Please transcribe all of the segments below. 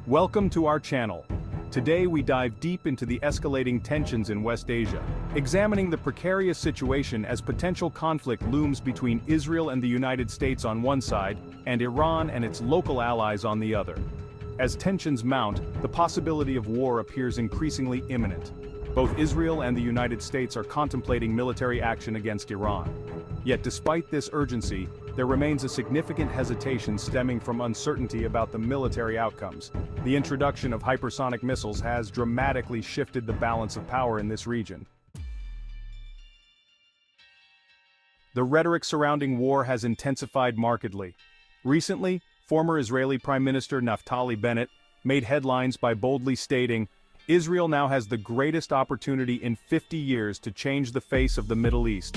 Welcome to our channel. Today we dive deep into the escalating tensions in West Asia, examining the precarious situation as potential conflict looms between Israel and the United States on one side, and Iran and its local allies on the other. As tensions mount, the possibility of war appears increasingly imminent. Both Israel and the United States are contemplating military action against Iran. Yet despite this urgency, there remains a significant hesitation stemming from uncertainty about the military outcomes. The introduction of hypersonic missiles has dramatically shifted the balance of power in this region. The rhetoric surrounding war has intensified markedly. Recently, former Israeli Prime Minister Naftali Bennett made headlines by boldly stating, "Israel now has the greatest opportunity in 50 years to change the face of the Middle East."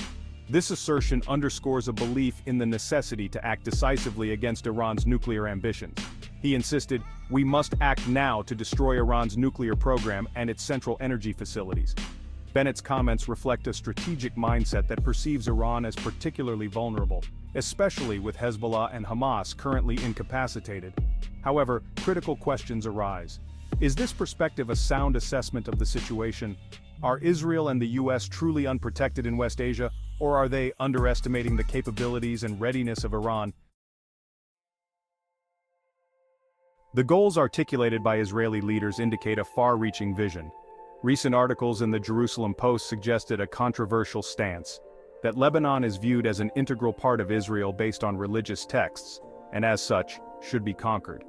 This assertion underscores a belief in the necessity to act decisively against Iran's nuclear ambitions. He insisted, "We must act now to destroy Iran's nuclear program and its central energy facilities." Bennett's comments reflect a strategic mindset that perceives Iran as particularly vulnerable, especially with Hezbollah and Hamas currently incapacitated. However, critical questions arise. Is this perspective a sound assessment of the situation? Are Israel and the US truly unprotected in West Asia, or are they underestimating the capabilities and readiness of Iran? The goals articulated by Israeli leaders indicate a far-reaching vision. Recent articles in the Jerusalem Post suggested a controversial stance, that Lebanon is viewed as an integral part of Israel based on religious texts, and as such, should be conquered.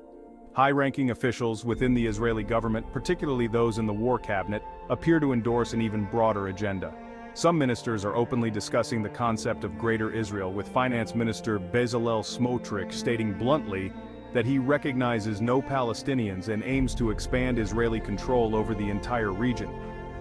High-ranking officials within the Israeli government, particularly those in the war cabinet, appear to endorse an even broader agenda. Some ministers are openly discussing the concept of Greater Israel, with Finance Minister Bezalel Smotrich stating bluntly that he recognizes no Palestinians and aims to expand Israeli control over the entire region.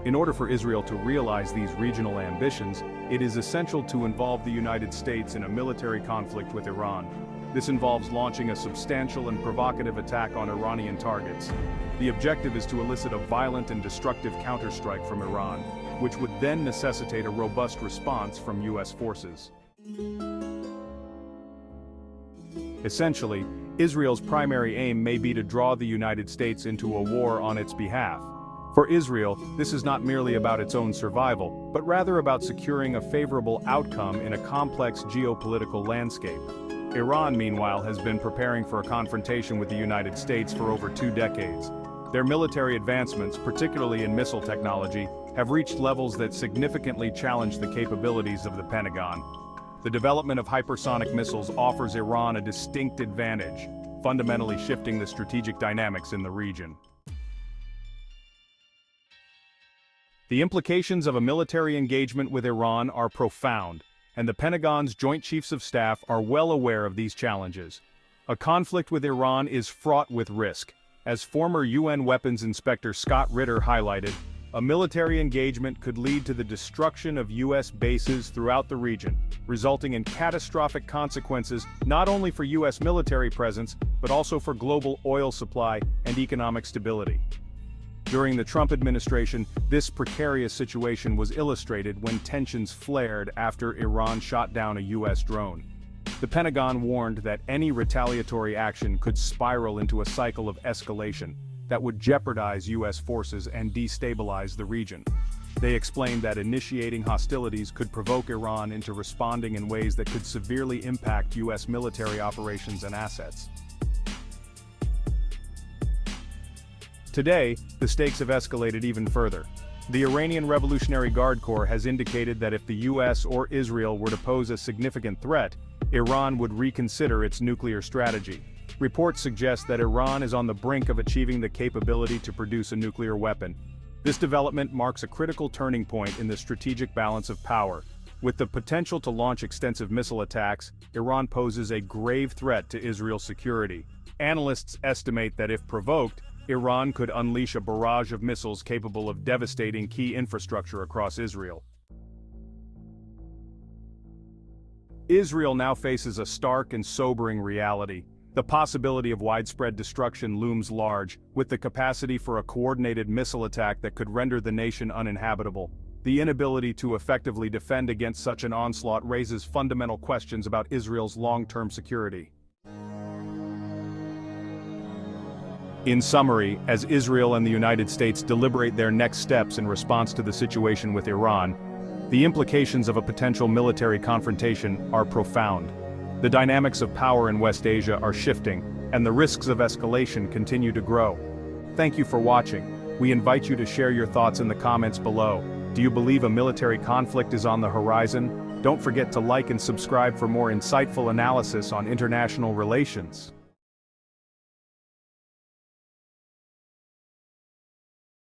In order for Israel to realize these regional ambitions, it is essential to involve the United States in a military conflict with Iran. This involves launching a substantial and provocative attack on Iranian targets. The objective is to elicit a violent and destructive counterstrike from Iran, which would then necessitate a robust response from US forces. Essentially, Israel's primary aim may be to draw the United States into a war on its behalf. For Israel, this is not merely about its own survival, but rather about securing a favorable outcome in a complex geopolitical landscape. Iran, meanwhile, has been preparing for a confrontation with the United States for over 2 decades. Their military advancements, particularly in missile technology, have reached levels that significantly challenge the capabilities of the Pentagon. The development of hypersonic missiles offers Iran a distinct advantage, fundamentally shifting the strategic dynamics in the region. The implications of a military engagement with Iran are profound, and the Pentagon's Joint Chiefs of Staff are well aware of these challenges. A conflict with Iran is fraught with risk. As former UN Weapons Inspector Scott Ritter highlighted, a military engagement could lead to the destruction of US bases throughout the region, resulting in catastrophic consequences not only for US military presence, but also for global oil supply and economic stability. During the Trump administration, this precarious situation was illustrated when tensions flared after Iran shot down a US drone. The Pentagon warned that any retaliatory action could spiral into a cycle of escalation that would jeopardize US forces and destabilize the region. They explained that initiating hostilities could provoke Iran into responding in ways that could severely impact US military operations and assets. Today, the stakes have escalated even further. The Iranian Revolutionary Guard Corps has indicated that if the US or Israel were to pose a significant threat, Iran would reconsider its nuclear strategy. Reports suggest that Iran is on the brink of achieving the capability to produce a nuclear weapon. This development marks a critical turning point in the strategic balance of power. With the potential to launch extensive missile attacks, Iran poses a grave threat to Israel's security. Analysts estimate that if provoked, Iran could unleash a barrage of missiles capable of devastating key infrastructure across Israel. Israel now faces a stark and sobering reality. The possibility of widespread destruction looms large, with the capacity for a coordinated missile attack that could render the nation uninhabitable. The inability to effectively defend against such an onslaught raises fundamental questions about Israel's long-term security. In summary, as Israel and the United States deliberate their next steps in response to the situation with Iran, the implications of a potential military confrontation are profound. The dynamics of power in West Asia are shifting, and the risks of escalation continue to grow. Thank you for watching. We invite you to share your thoughts in the comments below. Do you believe a military conflict is on the horizon? Don't forget to like and subscribe for more insightful analysis on international relations.